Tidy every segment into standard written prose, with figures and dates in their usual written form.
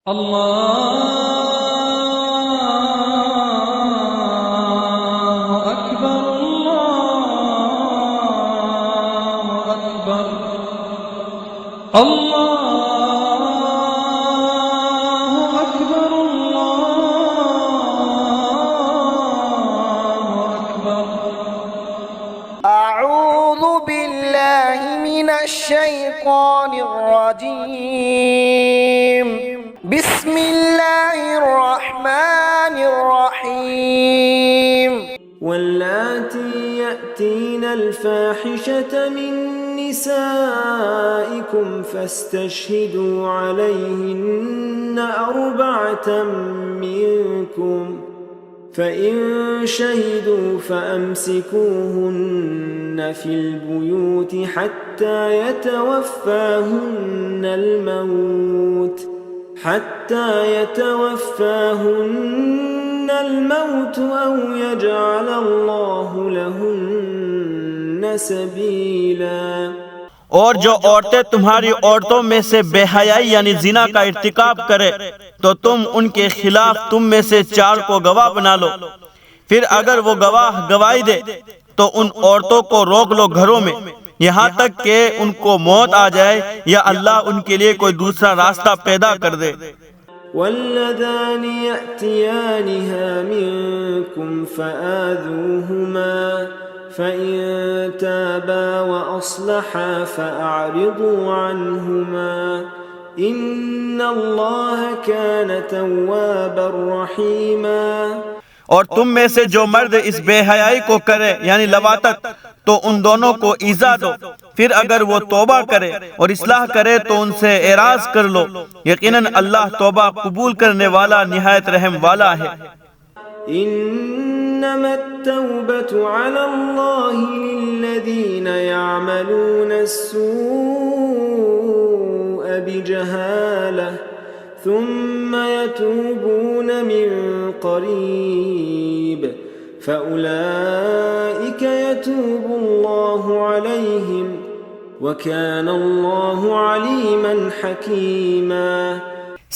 الله أكبر الله أكبر الله أكبر الله أكبر. أعوذ بالله من الشيطان الرجيم. بسم الله الرحمن الرحيم. واللاتي يأتين الفاحشة من نسائكم فاستشهدوا عليهن 4 منكم فإن شهدوا فأمسكوهن في البيوت حتى يتوفاهن الموت أو يجعل الله لهن سبيلا. اور جو عورتیں تمہاری عورتوں میں سے بے حیائی یعنی زنا کا ارتکاب کرے تو تم ان کے خلاف تم میں سے 4 کو گواہ بنا لو. پھر اگر وہ گواہ گواہی دے تو ان عورتوں کو روک لو گھروں میں یہاں تک کہ ان کو موت آ جائے یا اللہ ان کے لیے کوئی دوسرا راستہ پیدا کر دے. واللذان يأتيانها منكم فآذوهما فإن تابا وأصلحا فأعرضوا عنهما إن الله كان توابا رحيما. اور تم میں سے جو مرد اس بے حیائی کو کرے یعنی لواطت تو ان دونوں کو ایذا دو. پھر اگر وہ توبہ کرے اور اصلاح کرے تو ان سے اعراض کر لو. یقیناً اللہ توبہ قبول کرنے والا نہایت رحم والا ہے. إنما التوبة على الله للذين يعملون السوء بجهالة ثم يتوبون من قريب فأولئك يتوب الله عليهم وكان الله عليما حكيما.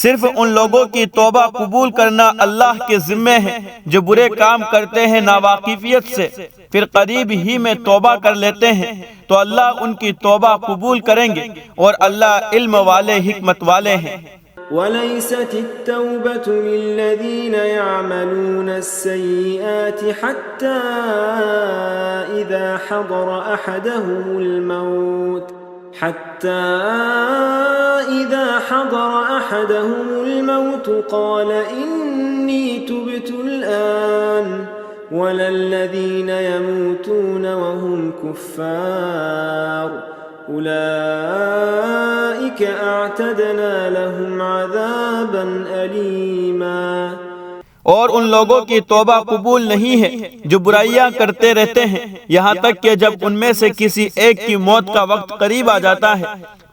صرف ان لوگوں کی توبہ قبول کرنا اللہ کے ذمے ہے جو برے کام کرتے ہیں ناواقفیت سے پھر قریب ہی میں توبہ کر لیتے ہیں تو اللہ ان کی توبہ قبول کریں گے اور اللہ علم والے حکمت والے ہیں. وليست التوبة للذين يعملون السيئات حتى إذا حضر أحدهم الموت قال إني تبت الآن ولا الذين يموتون وهم كفار أولئك أعتدنا لهم عذابا أليما. اور ان لوگوں کی توبہ قبول نہیں ہے جو برائیاں کرتے رہتے ہیں یہاں تک کہ جب ان میں سے کسی ایک کی موت کا وقت قریب آ جاتا ہے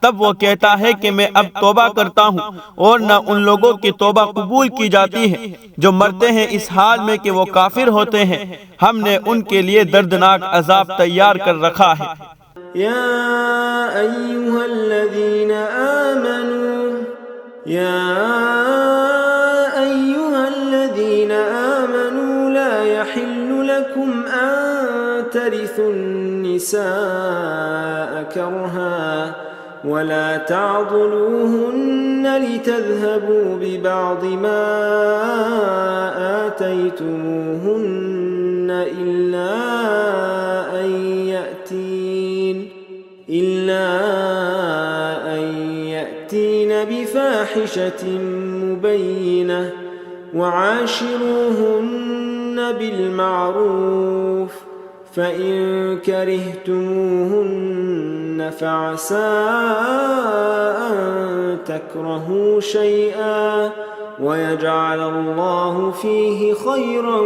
تب وہ کہتا ہے کہ میں اب توبہ کرتا ہوں. اور نہ ان لوگوں کی توبہ قبول کی جاتی ہے جو مرتے ہیں اس حال میں کہ وہ کافر ہوتے ہیں. ہم نے ان کے لیے دردناک عذاب تیار کر رکھا ہے. يا أيها الذين آمنوا لا يحل لكم أن ترثوا النساء كرها ولا تعضلوهن لتذهبوا ببعض ما آتيتموهن إلا أن يأتين بفاحشة مبينة وعاشروهن بالمعروف فإن كرهتموهن فعسى أن تكرهوا شيئا ويجعل الله فيه خيرا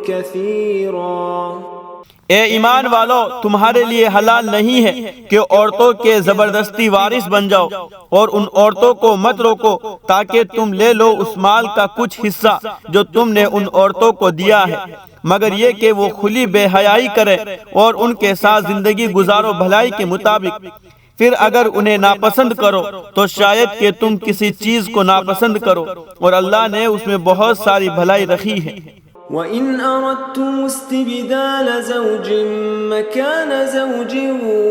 كثيرا. اے ایمان والو تمہارے لیے حلال نہیں ہے کہ عورتوں کے زبردستی وارث بن جاؤ اور ان عورتوں کو مت روکو تاکہ تم لے لو اس مال کا کچھ حصہ جو تم نے ان عورتوں کو دیا ہے مگر یہ کہ وہ کھلی بے حیائی کرے اور ان کے ساتھ زندگی گزارو بھلائی کے مطابق. پھر اگر انہیں ناپسند کرو تو شاید کہ تم کسی چیز کو ناپسند کرو، اور اللہ نے اس میں بہت ساری بھلائی رکھی ہے۔ وَإِنْ أَرَدْتُمُ اسْتِبْدَالَ زَوْجٍ مَكَانَ زَوْجٍ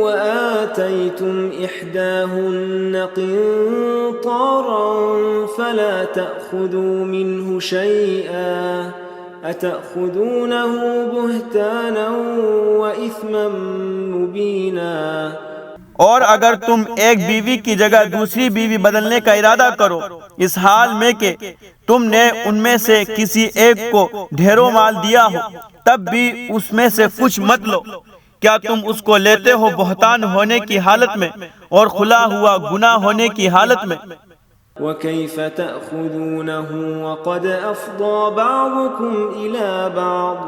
وَآتَيْتُمْ إِحْدَاهُنَّ قِنطَارًا فَلَا تَأْخُذُوا مِنْهُ شَيْئًا أَتَأْخُذُونَهُ بُهْتَانًا وَإِثْمًا مُبِينًا۔ اور اگر تم ایک بیوی کی جگہ دوسری بیوی بدلنے کا ارادہ کرو، اس حال میں کہ تم نے ان میں سے کسی ایک کو ڈھیروں مال دیا ہو، تب بھی اس میں سے کچھ مت لو، کیا تم اس کو لیتے ہو بہتان ہونے کی حالت میں اور کھلا ہوا گناہ ہونے کی حالت میں؟ وَكَيْفَ تَأْخُذُونَهُ وَقَدْ أَفْضَى بَعْضُكُمْ إِلَى بَعْضٍ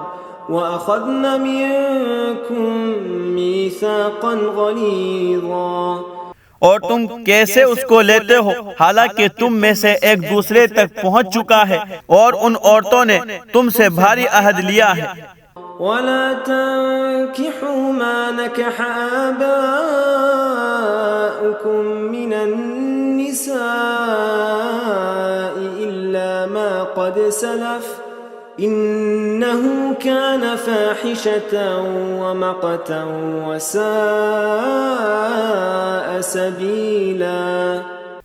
وَأَخَذْنَ مِنْكُمْ مِيثَاقًا غَلِيظًا۔ اور تم کیسے اس کو لیتے ہو حالانکہ تم میں سے ایک دوسرے تک پہنچ چکا ہے، اور ان عورتوں نے تم سے بھاری عہد لیا ہے۔ وَلَا تَنكِحُوا مَا نَكَحَ آبَاؤُكُم مِّنَ النِّسَاءِ إِلَّا مَا قَدْ سَلَفَ إِنَّهُ كَانَ فَاحِشَةً وَمَقْتًا وَسَاءَ سَبِيلًا۔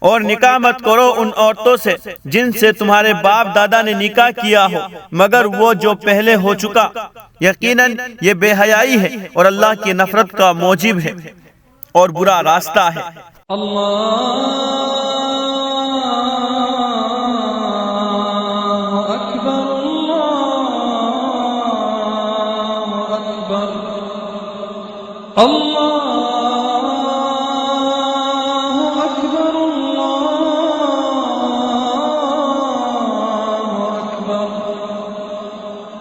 اور نکاح مت کرو ان عورتوں سے جن سے تمہارے باپ دادا نے نکاح کیا ہو مگر وہ جو پہلے ہو چکا، یقیناً یہ بے حیائی ہے اور اللہ کی نفرت کا موجب ہے اور برا راستہ ہے۔ اللہ اکبر، اللہ اکبر، اللہ